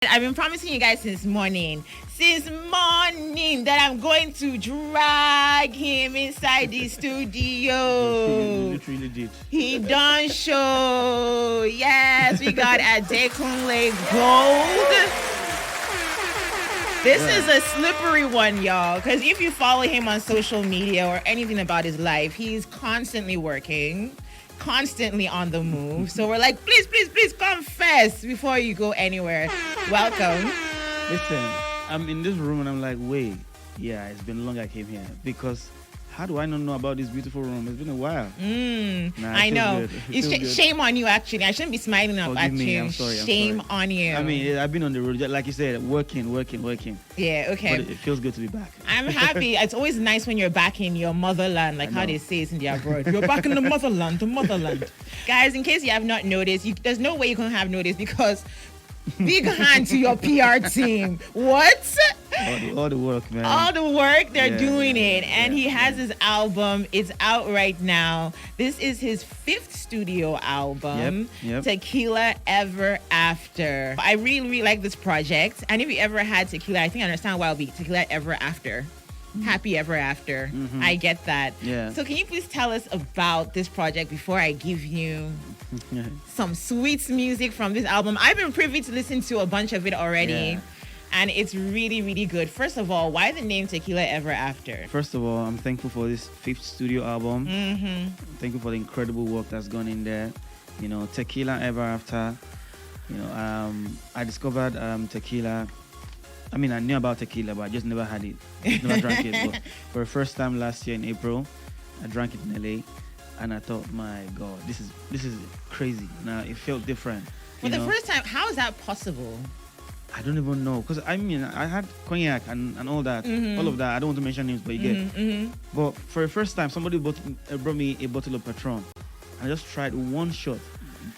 I've been promising you guys since morning that I'm going to drag him inside the studio. Literally did. He done show. Yes, we got Adekunle Gold. This is a slippery one, y'all, because if you follow him on social media or anything about his life, he's constantly working, constantly on the move. So we're like, please confess before you go anywhere. Welcome. Listen, I'm in this room and I'm like, wait, yeah, it's been long I came here because how do I not know about this beautiful room? It's been a while. I know. It's shame on you, actually. I shouldn't be smiling up at you. I'm sorry. Shame on you. I mean, I've been on the road, like you said, working. Yeah, okay. But it feels good to be back. I'm happy. It's always nice when you're back in your motherland, like how they say it in the abroad. You're back in the motherland. Guys, in case you have not noticed, there's no way you can have noticed because big hand to your PR team. What? All the work, man. All the work, they're doing it. And he has his album. It's out right now. This is his 5th studio album, Yep. Tequila Ever After. I really like this project. And if you ever had tequila, I think I understand why it'll be Tequila Ever After. Happy Ever After. I get that. Yeah. So can you please tell us about this project before I give you some sweet music from this album? I've been privy to listen to a bunch of it already, and it's really good. First of all, why the name Tequila Ever After? First of all, I'm thankful for this 5th studio album. I'm thankful for the incredible work that's gone in there. You know, Tequila Ever After. You know, I discovered tequila. I mean, I knew about tequila, but I just never had it. Never drank it. But for the first time last year in April, I drank it in LA, and I thought, my God, this is crazy. Now it felt different. For the first time, how is that possible? I don't even know, because I mean, I had cognac and all that, all of that. I don't want to mention names, but you get. But for the first time, somebody brought me a bottle of Patron. I just tried one shot,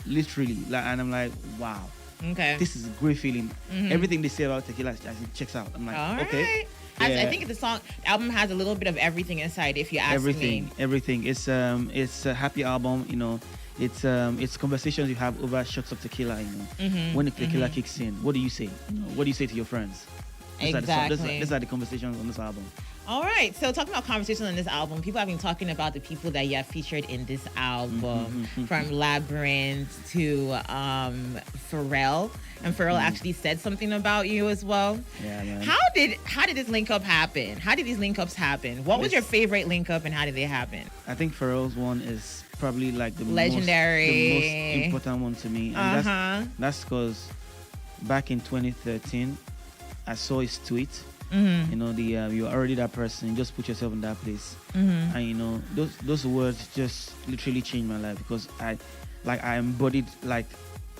literally, and I'm like, wow. Okay. This is a great feeling. Everything they say about tequila checks out. I'm like, all okay. Right. I think the album has a little bit of everything inside, if you ask me. Everything. It's a happy album, you know. It's conversations you have over shots of tequila, you know. When the tequila kicks in, what do you say? You know, what do you say to your friends? Exactly. These are the conversations on this album. All right. So talking about conversations on this album, people have been talking about the people that you have featured in this album, from Labyrinth to Pharrell. And Pharrell actually said something about you as well. Yeah, man. How did this link up happen? How did these link ups happen? What was your favorite link up and how did they happen? I think Pharrell's one is probably like the legendary, most important one to me. And that's because back in 2013, I saw his tweet. You know, you're already that person. Just put yourself in that place. And you know, those words just literally changed my life because I embodied like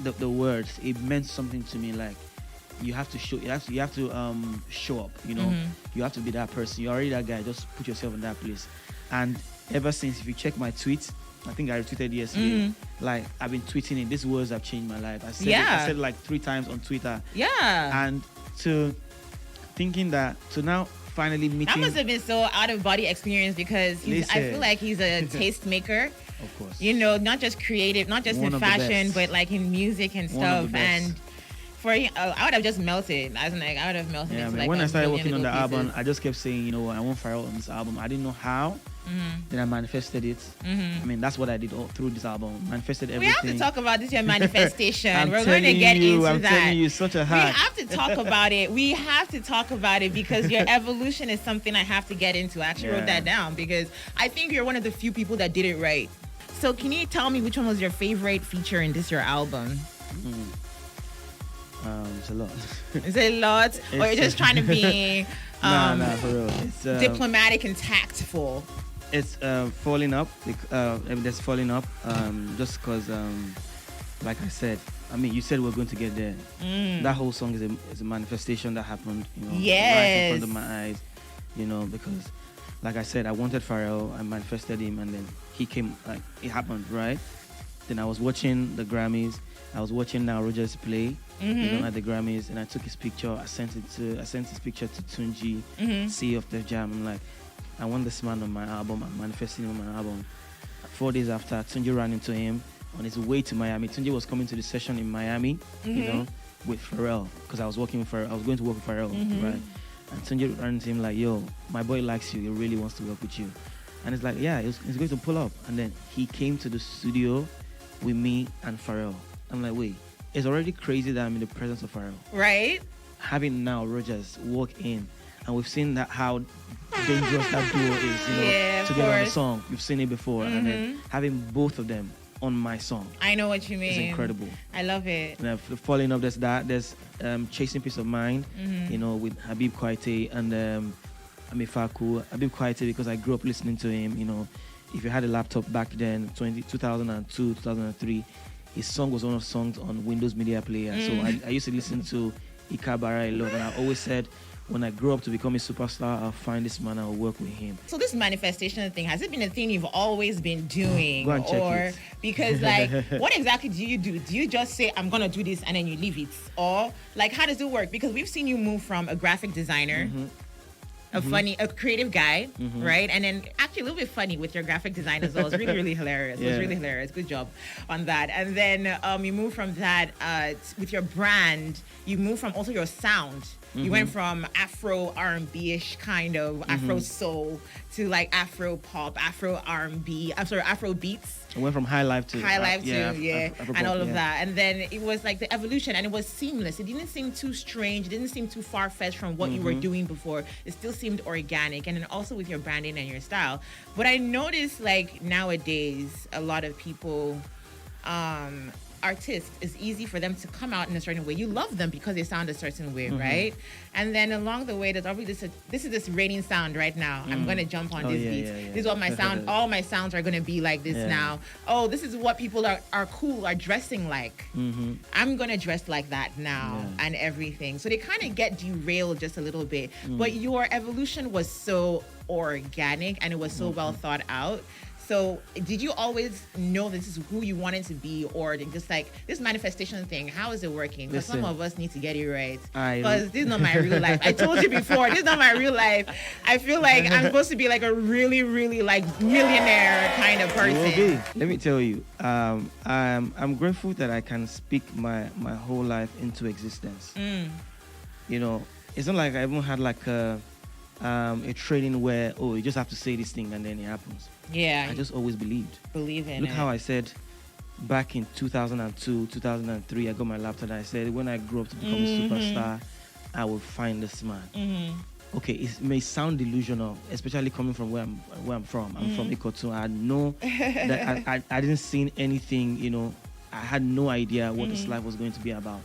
the words. It meant something to me. Like you have to show up. You know, you have to be that person. You're already that guy. Just put yourself in that place. And ever since, if you check my tweets, I think I retweeted yesterday. Like I've been tweeting it. These words have changed my life. I said it like 3 times on Twitter. Yeah. And thinking that now finally meeting. That must have been so out of body experience because I feel like he's a taste maker. Of course. You know, not just creative, not just in fashion, but like in music and stuff. And for I would have just melted. I would have melted. Yeah, into man. Like when I started working on the pieces. album, I just kept saying, you know, I want Pharrell on this album. I didn't know how. Then I manifested it. I mean, that's what I did all through this album. Manifested everything. We have to talk about this, your manifestation. We're going to get into I'm that. telling you, such a hack. We have to talk about it. We have to talk about it because your evolution is something I have to get into. I actually wrote that down because I think you're one of the few people that did it right. So can you tell me which one was your favorite feature in your album? It's a lot. Is it a lot? Or you're just trying to be nah, for real. It's, diplomatic and tactful? It's falling up. There's falling up. Just because, like I said, I mean, you said we're going to get there. That whole song is a manifestation that happened, you know, right in front of my eyes, you know, because, like I said, I wanted Pharrell, I manifested him, and then he came, like, it happened, right? Then I was watching the Grammys. I was watching Now Rogers play, you know, at the Grammys, and I took his picture. I sent his picture to Tunji, CEO of the Jam. I'm like, I want this man on my album. I'm manifesting him on my album. 4 days after, Tunji ran into him on his way to Miami. Tunji was coming to the session in Miami, you know, with Pharrell because I was working with Pharrell. I was going to work with Pharrell, right? And Tunji ran to him like, yo, my boy likes you. He really wants to work with you. And it's like, yeah, he's going to pull up. And then he came to the studio with me and Pharrell. I'm like, wait, it's already crazy that I'm in the presence of Pharrell. Right. Having now Rogers walk in, and we've seen that how dangerous that duo is, together on the song. You've seen it before. And then having both of them on my song. I know what you mean. It's incredible. I love it. And following up, there's Chasing Peace of Mind, with Habib Kwaite and Amifaku. Habib Kwaite, because I grew up listening to him, if you had a laptop back then, 2002, 2003, his song was one of the songs on Windows Media Player. So I used to listen to Ikabara a lot, and I always said, when I grow up to become a superstar, I'll find this man, I'll work with him. So this manifestation thing, has it been a thing you've always been doing? Go and check it. Because what exactly do you do? Do you just say, I'm going to do this and then you leave it? Or how does it work? Because we've seen you move from a graphic designer, a creative guy, right? And then actually a little bit funny with your graphic design as well. It's really, really hilarious. It was really hilarious. Good job on that. And then you move from that with your brand, you move from also your sound. You went from Afro R&B-ish kind of Afro soul to Afro pop, Afro R&B, Afro beats. I went from high life to and all of that. And then it was the evolution, and it was seamless. It didn't seem too strange. It didn't seem too far-fetched from what you were doing before. It still seemed organic, and then also with your branding and your style. But I noticed nowadays a lot of people artists, it's easy for them to come out in a certain way. You love them because they sound a certain way, right? And then along the way, there's obviously this raining sound right now. I'm gonna jump on this beat. This is what my sound. All my sounds are gonna be like this now. Oh, this is what people are cool are dressing like. I'm gonna dress like that now and everything. So they kind of get derailed just a little bit. But your evolution was so organic and it was so well thought out. So did you always know this is who you wanted to be, or just this manifestation thing, how is it working? Because some of us need to get it right. Because this is not my real life. I told you before, this is not my real life. I feel like I'm supposed to be a really, really millionaire kind of person. Let me tell you, I'm grateful that I can speak my whole life into existence. It's not like I even had a training where, you just have to say this thing and then it happens. Yeah. I just always believed. Believe in Look it. how I said back in 2002, 2003, I got my laptop and I said, when I grow up to become a superstar, I will find this man. Okay, it may sound delusional, especially coming from where I'm from. I'm from Ikotu. I know that I didn't see anything, I had no idea what this life was going to be about.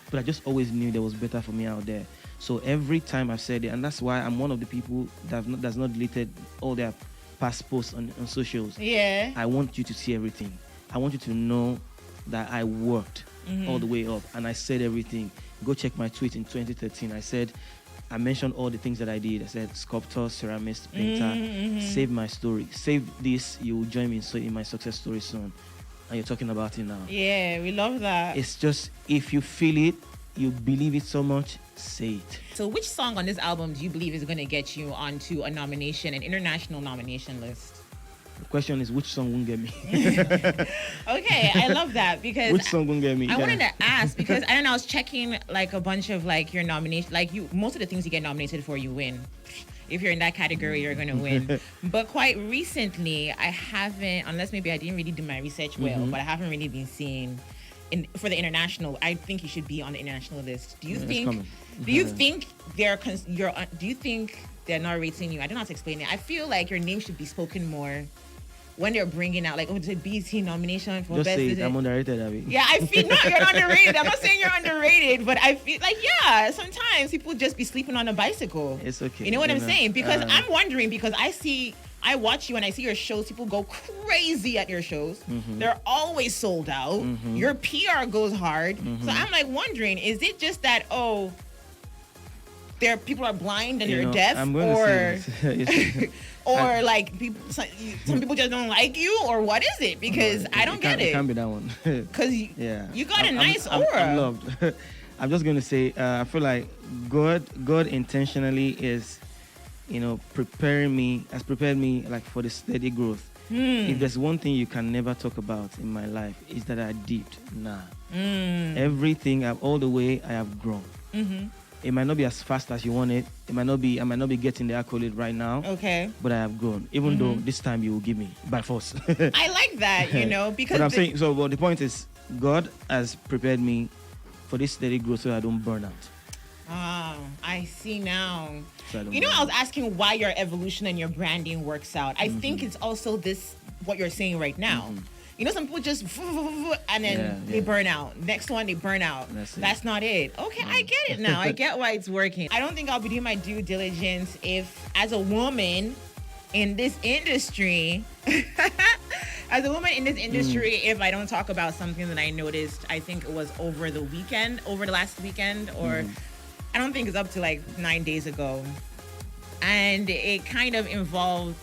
But I just always knew there was better for me out there. So every time I've said it, and that's why I'm one of the people that's not deleted all their past posts on socials. Yeah. I want you to see everything. I want you to know that I worked all the way up and I said everything. Go check my tweet in 2013. I mentioned all the things that I did. I said sculptor, ceramist, painter, save my story. Save this, you will join me in my success story soon. And you're talking about it now. Yeah, we love that. It's just, if you feel it, you believe it so much, say it. So which song on this album do you believe is going to get you onto an international nomination list? The question is, which song won't get me? Okay, I love that because which song won't get me? I wanted to ask because I was checking a bunch of your nomination, most of the things you get nominated for, you win. If you're in that category, you're going to win. But quite recently, I haven't, unless maybe I didn't really do my research well, but I haven't really been seeing for the international. I think you should be on the international list. Do you think? Do you think do you think they're not rating you? I don't know how to explain it. I feel like your name should be spoken more when they're bringing out it's a BT nomination for just best. Say it, I'm underrated, Abby. Yeah, I feel you're not underrated. I'm not saying you're underrated, but I feel sometimes people just be sleeping on a bicycle. It's okay. You know what I'm saying? Because I'm wondering, because I watch you and I see your shows. People go crazy at your shows. They're always sold out. Your PR goes hard. So I'm wondering, is it just that people are blind and they're deaf, or some people just don't like you, or what is it? Because I don't get it. It can't be that one. Because you got a nice aura. I'm loved. I'm just going to say, I feel like God intentionally is, prepared me for the steady growth. If there's one thing you can never talk about in my life, is that I dipped. Nah. Everything, all the way, I have grown. It might not be as fast as you want it. I might not be getting the accolade right now. Okay. But I have grown. Even though this time you will give me by force. I like that, because but I'm saying, so well, the point is, God has prepared me for this steady growth so I don't burn out. Ah, I see now. So I was asking why your evolution and your branding works out. I think it's also what you're saying right now. Some people just and then they burn out. Next one, they burn out. That's not it. Okay, I get it now. I get why it's working. I don't think I'll be doing my due diligence if, as a woman in this industry, if I don't talk about something that I noticed, I think it was over the last weekend, or I don't think it's up to like 9 days ago. And it kind of involved,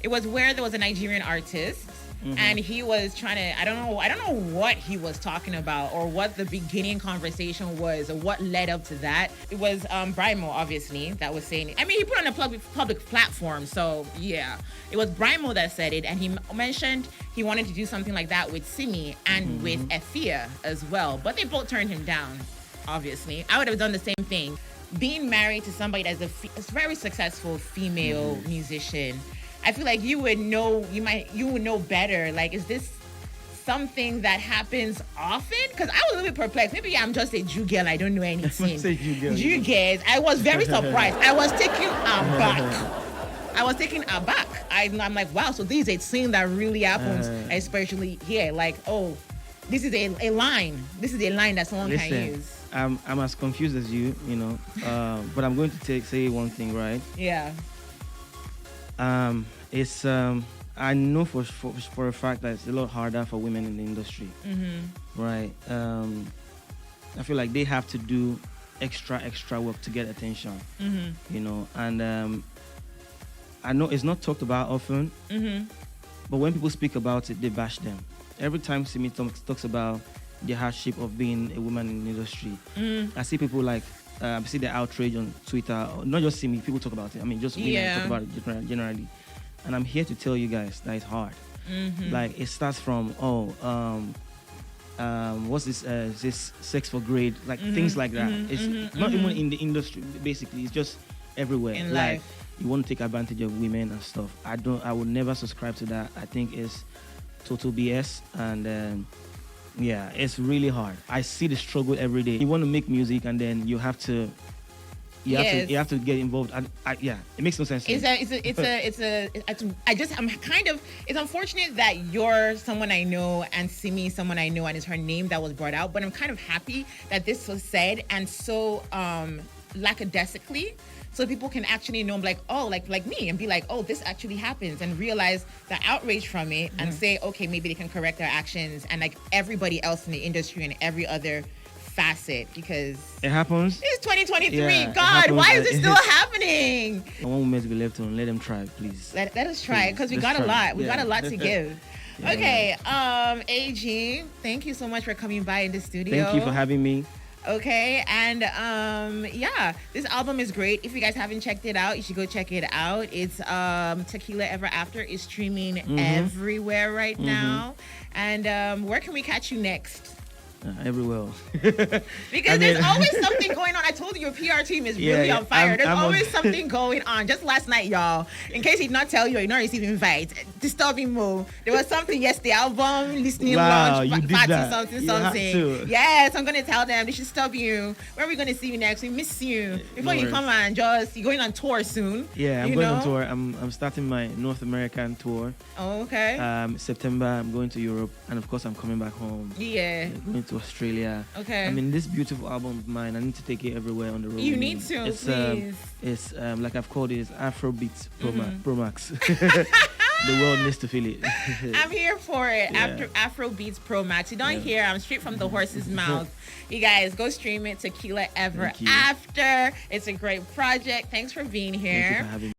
it was where there was a Nigerian artist. And he was trying to, I don't know what he was talking about or what the beginning conversation was or what led up to that. It was Brimo, obviously, that was saying it. I mean, he put on a public platform, so yeah. It was Brimo that said it, and he mentioned he wanted to do something like that with Simi and with Efia as well. But they both turned him down, obviously. I would have done the same thing. Being married to somebody that's a very successful female musician, I feel like you would know better. Like, is this something that happens often? Because I was a little bit perplexed. Maybe I'm just a Jew girl. I don't know anything. Jew girls. I was very surprised. I was taken aback. I'm like, wow. So this is a thing that really happens, especially here. Like, oh, this is a line. This is a line that someone can use. I'm as confused as you. But I'm going to say one thing, right? Yeah. It's I know for a fact that it's a lot harder for women in the industry, right? I feel like they have to do extra work to get attention, and I know it's not talked about often, but when people speak about it, they bash them. Every time Simi talks about the hardship of being a woman in the industry, I see people like. See the outrage on Twitter, not just Simi, people talk about it. I mean, just women talk about it generally. And I'm here to tell you guys that it's hard. Like, it starts from, what's this sex for grade, like things like that. It's not even in the industry, basically. It's just everywhere. In life. You want to take advantage of women and stuff. I would never subscribe to that. I think it's total BS. And yeah, it's really hard. I see the struggle every day. You want to make music, and then you have to get involved. It makes no sense. It's unfortunate that you're someone I know and Simi someone I know, and it's her name that was brought out. But I'm kind of happy that this was said, and so lackadaisically, so people can actually know, like, oh, like me, and be like, oh, this actually happens, and realize the outrage from it, and say, okay, maybe they can correct their actions, and like everybody else in the industry and every other facet, because it happens. It's 2023. Yeah, God, why is it still happening? I want women to be left alone. Let them try, please. Let us try, because we got a lot. We got a lot to give. Yeah. Okay, AG, thank you so much for coming by in the studio. Thank you for having me. Okay, and this album is great. If you guys haven't checked it out, you should go check it out. It's Tequila Ever After is streaming everywhere right now. And where can we catch you next? Everywhere. Because there's always something going on. I told you your PR team is really on fire. There's always something going on. Just last night, y'all, in case he did not tell you, you're not receiving invites, disturbing move. There was something yesterday, album, listening launch, party, something. Yes, I'm going to tell them. They should stop you. Where are we going to see you next? We miss you. Before you come on, you're going on tour soon. Yeah, I'm going on tour. I'm starting my North American tour. Oh, okay. September, I'm going to Europe. And of course, I'm coming back home. Yeah. Going to Australia. Okay. I mean, this beautiful album of mine, I need to take it everywhere on the road. You need to, please. It's like I've called it, Afrobeats Pro Max. The world needs to feel it. I'm here for it. After Afrobeats Pro Max. You don't hear, I'm straight from the horse's mouth. You guys, go stream it. Tequila Ever After. It's a great project. Thanks for being here. Thank you for having me.